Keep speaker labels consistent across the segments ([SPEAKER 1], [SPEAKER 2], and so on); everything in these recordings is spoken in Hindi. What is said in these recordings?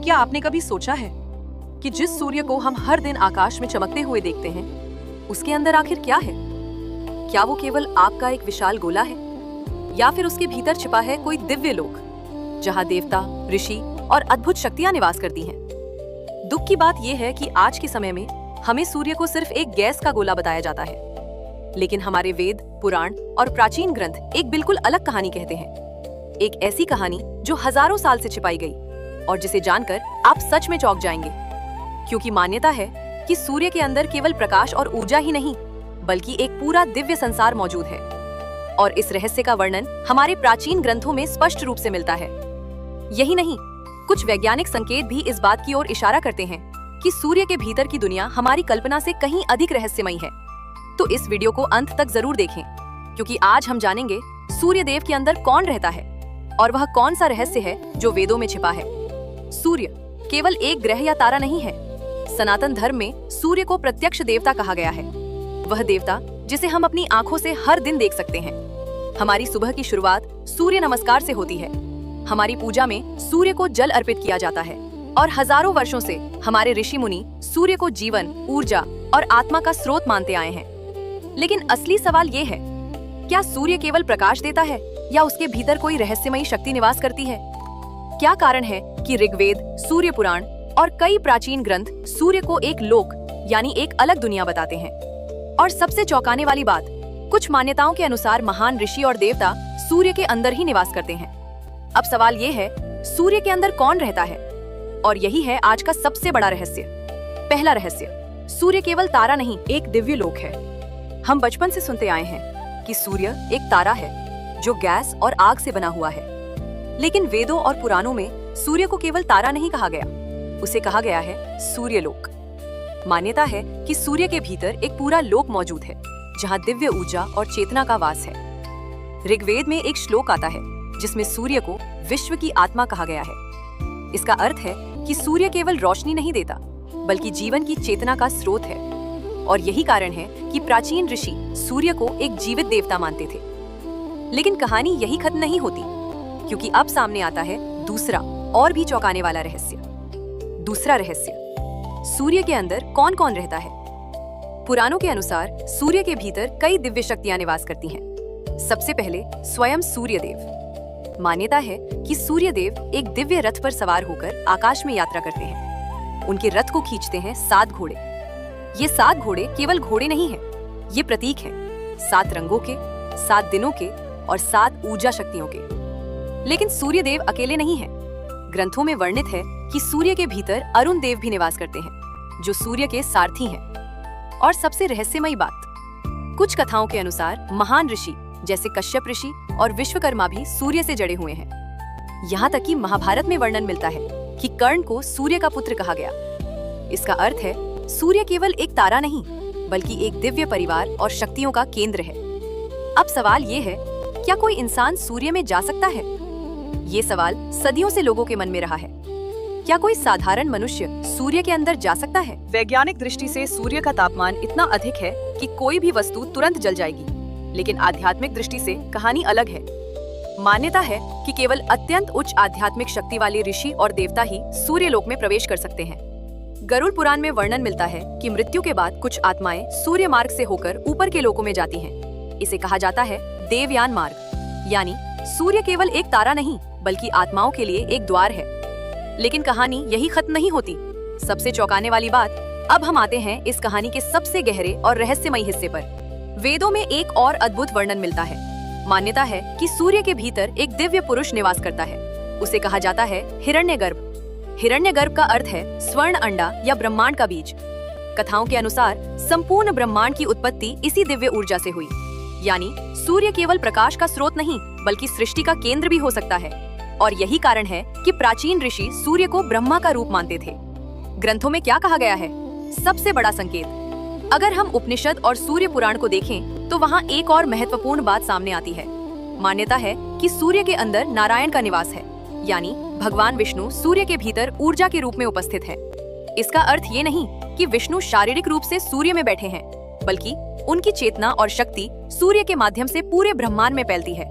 [SPEAKER 1] क्या आपने कभी सोचा है कि जिस सूर्य को हम हर दिन आकाश में चमकते हुए देखते हैं, उसके अंदर आखिर क्या है? क्या वो केवल आग का एक विशाल गोला है, या फिर उसके भीतर छिपा है कोई दिव्य लोक, जहां देवता, ऋषि और अद्भुत शक्तियां निवास करती हैं? दुख की बात यह है कि आज के समय में हमें सूर्य को सिर्फ एक गैस का गोला बताया जाता है, लेकिन हमारे वेद, पुराण और प्राचीन ग्रंथ एक बिल्कुल अलग कहानी कहते हैं। एक ऐसी कहानी जो हजारों साल से छिपाई गई और जिसे जानकर आप सच में चौंक जाएंगे, क्योंकि मान्यता है कि सूर्य के अंदर केवल प्रकाश और ऊर्जा ही नहीं, बल्कि एक पूरा दिव्य संसार मौजूद है। और इस रहस्य का वर्णन हमारे प्राचीन ग्रंथों में स्पष्ट रूप से मिलता है। यही नहीं, कुछ वैज्ञानिक संकेत भी इस बात की ओर इशारा करते हैं कि सूर्य के भीतर की दुनिया हमारी कल्पना से कहीं अधिक रहस्यमयी है। तो इस वीडियो को अंत तक जरूर देखें, क्योंकि आज हम जानेंगे सूर्य देव के अंदर कौन रहता है और वह कौन सा रहस्य है जो वेदों में छिपा है। सूर्य केवल एक ग्रह या तारा नहीं है। सनातन धर्म में सूर्य को प्रत्यक्ष देवता कहा गया है। वह देवता जिसे हम अपनी आंखों से हर दिन देख सकते हैं। हमारी सुबह की शुरुआत सूर्य नमस्कार से होती है। हमारी पूजा में सूर्य को जल अर्पित किया जाता है और हजारों वर्षों से हमारे ऋषि मुनि सूर्य को जीवन, ऊर्जा और आत्मा का स्रोत मानते आए हैं। लेकिन असली सवाल ये है, क्या सूर्य केवल प्रकाश देता है या उसके भीतर कोई रहस्यमयी शक्ति निवास करती है? क्या कारण है कि ऋग्वेद, सूर्य पुराण और कई प्राचीन ग्रंथ सूर्य को एक लोक यानी एक अलग दुनिया बताते हैं? और सबसे चौंकाने वाली बात, कुछ मान्यताओं के अनुसार महान ऋषि और देवता सूर्य के अंदर ही निवास करते हैं। अब सवाल ये है, सूर्य के अंदर कौन रहता है? और यही है आज का सबसे बड़ा रहस्य। पहला रहस्य, सूर्य केवल तारा नहीं, एक दिव्य लोक है। हम बचपन से सुनते आए हैं कि सूर्य एक तारा है जो गैस और आग से बना हुआ है। लेकिन वेदों और पुराणों में सूर्य को केवल तारा नहीं कहा गया, उसे कहा गया है सूर्यलोक। मान्यता है कि सूर्य के भीतर एक पूरा लोक मौजूद है, जहां दिव्य ऊर्जा और चेतना का वास है। ऋग्वेद में एक श्लोक आता है जिसमें सूर्य को विश्व की आत्मा कहा गया है। इसका अर्थ है कि सूर्य केवल रोशनी नहीं देता, बल्कि जीवन की चेतना का स्रोत है। और यही कारण है कि प्राचीन ऋषि सूर्य को एक जीवित देवता मानते थे। लेकिन कहानी यही खत्म नहीं होती, क्योंकि अब सामने आता है दूसरा और भी चौंकाने वाला रहस्य। दूसरा रहस्य, सूर्य के अंदर कौन कौन रहता है? पुराणों के अनुसार सूर्य के भीतर कई दिव्य शक्तियां निवास करती हैं। सबसे पहले स्वयं सूर्यदेव। मान्यता है कि सूर्यदेव एक दिव्य रथ पर सवार होकर आकाश में यात्रा करते हैं। उनके रथ को खींचते हैं 7 घोड़े। ये 7 घोड़े केवल घोड़े नहीं हैं, ये प्रतीक हैं 7 रंगों के, 7 दिनों के और 7 ऊर्जा शक्तियों के। लेकिन सूर्यदेव अकेले नहीं हैं। ग्रंथों में वर्णित है कि सूर्य के भीतर अरुण देव भी निवास करते हैं, जो सूर्य के सारथी हैं। और सबसे रहस्यमयी बात, कुछ कथाओं के अनुसार महान ऋषि जैसे कश्यप ऋषि और विश्वकर्मा भी सूर्य से जड़े हुए हैं। यहाँ तक कि महाभारत में वर्णन मिलता है कि कर्ण को सूर्य का पुत्र कहा गया। इसका अर्थ है सूर्य केवल एक तारा नहीं, बल्कि एक दिव्य परिवार और शक्तियों का केंद्र है। अब सवाल ये है, क्या कोई इंसान सूर्य में जा सकता है? ये सवाल सदियों से लोगों के मन में रहा है। क्या कोई साधारण मनुष्य सूर्य के अंदर जा सकता है? वैज्ञानिक दृष्टि से सूर्य का तापमान इतना अधिक है कि कोई भी वस्तु तुरंत जल जाएगी। लेकिन आध्यात्मिक दृष्टि से कहानी अलग है। मान्यता है कि केवल अत्यंत उच्च आध्यात्मिक शक्ति वाले ऋषि और देवता ही सूर्यलोक में प्रवेश कर सकते हैं। गरुड़ पुराण में वर्णन मिलता है कि मृत्यु के बाद कुछ आत्माएं सूर्य मार्ग से होकर ऊपर के लोकों में जाती हैं। इसे कहा जाता है देवयान मार्ग। यानी सूर्य केवल एक तारा नहीं, बल्कि आत्माओं के लिए एक द्वार है। लेकिन कहानी यही खत्म नहीं होती। सबसे चौंकाने वाली बात, अब हम आते हैं इस कहानी के सबसे गहरे और रहस्यमयी हिस्से पर। वेदों में एक और अद्भुत वर्णन मिलता है। मान्यता है कि सूर्य के भीतर एक दिव्य पुरुष निवास करता है। उसे कहा जाता है हिरण्यगर्भ। हिरण्यगर्भ का अर्थ है स्वर्ण अंडा या ब्रह्मांड का बीज। कथाओं के अनुसार संपूर्ण ब्रह्मांड की उत्पत्ति इसी दिव्य ऊर्जा से हुई। यानी सूर्य केवल प्रकाश का स्रोत नहीं, बल्कि सृष्टि का केंद्र भी हो सकता है। और यही कारण है कि प्राचीन ऋषि सूर्य को ब्रह्मा का रूप मानते थे। ग्रंथों में क्या कहा गया है? सबसे बड़ा संकेत, अगर हम उपनिषद और सूर्य पुराण को देखें तो वहाँ एक और महत्वपूर्ण बात सामने आती है। मान्यता है कि सूर्य के अंदर नारायण का निवास है, यानी भगवान विष्णु सूर्य के भीतर ऊर्जा के रूप में उपस्थित है। इसका अर्थ ये नहीं कि विष्णु शारीरिक रूप से सूर्य में बैठे हैं, बल्कि उनकी चेतना और शक्ति सूर्य के माध्यम से पूरे ब्रह्मांड में फैलती है।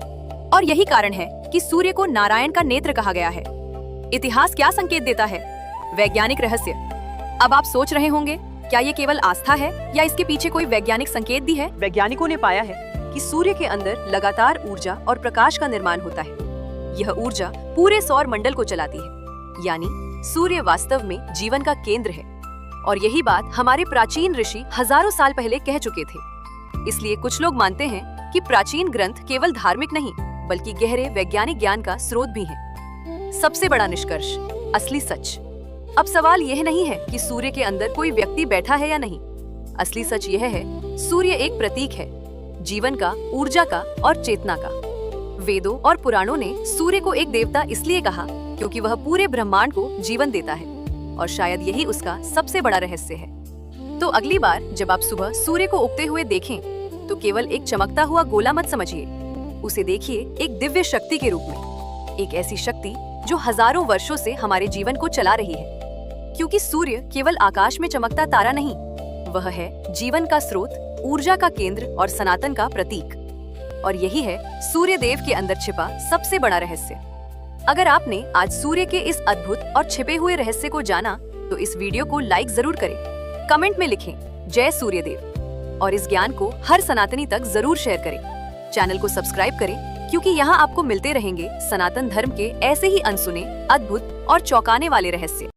[SPEAKER 1] और यही कारण है कि सूर्य को नारायण का नेत्र कहा गया है। इतिहास क्या संकेत देता है? वैज्ञानिक रहस्य। अब आप सोच रहे होंगे, क्या ये केवल आस्था है या इसके पीछे कोई वैज्ञानिक संकेत भी है? वैज्ञानिकों ने पाया है कि सूर्य के अंदर लगातार ऊर्जा और प्रकाश का निर्माण होता है। यह ऊर्जा पूरे सौर मंडल को चलाती है, यानी सूर्य वास्तव में जीवन का केंद्र है। और यही बात हमारे प्राचीन ऋषि हजारों साल पहले कह चुके थे। इसलिए कुछ लोग मानते हैं कि प्राचीन ग्रंथ केवल धार्मिक नहीं, बल्कि गहरे वैज्ञानिक ज्ञान का स्रोत भी हैं। सबसे बड़ा निष्कर्ष, असली सच। अब सवाल यह नहीं है कि सूर्य के अंदर कोई व्यक्ति बैठा है या नहीं। असली सच यह है, सूर्य एक प्रतीक है, जीवन का, ऊर्जा का और चेतना का। वेदों और पुराणों ने सूर्य को एक देवता इसलिए कहा क्योंकि वह पूरे ब्रह्मांड को जीवन देता है, और शायद यही उसका सबसे बड़ा रहस्य है। तो अगली बार जब आप सुबह सूर्य को उगते हुए देखें, तो केवल एक चमकता हुआ गोला मत समझिए, उसे देखिए एक दिव्य शक्ति के रूप में, एक ऐसी शक्ति जो हजारों वर्षों से हमारे जीवन को चला रही है। क्योंकि सूर्य केवल आकाश में चमकता तारा नहीं, वह है जीवन का स्रोत, ऊर्जा का केंद्र और सनातन का प्रतीक। और यही है सूर्य देव के अंदर छिपा सबसे बड़ा रहस्य। अगर आपने आज सूर्य के इस अद्भुत और छिपे हुए रहस्य को जाना, तो इस वीडियो को लाइक जरूर करें, कमेंट में लिखें जय सूर्यदेव, और इस ज्ञान को हर सनातनी तक जरूर शेयर करें। चैनल को सब्सक्राइब करें, क्योंकि यहाँ आपको मिलते रहेंगे सनातन धर्म के ऐसे ही अनसुने, अद्भुत और चौंकाने वाले रहस्य।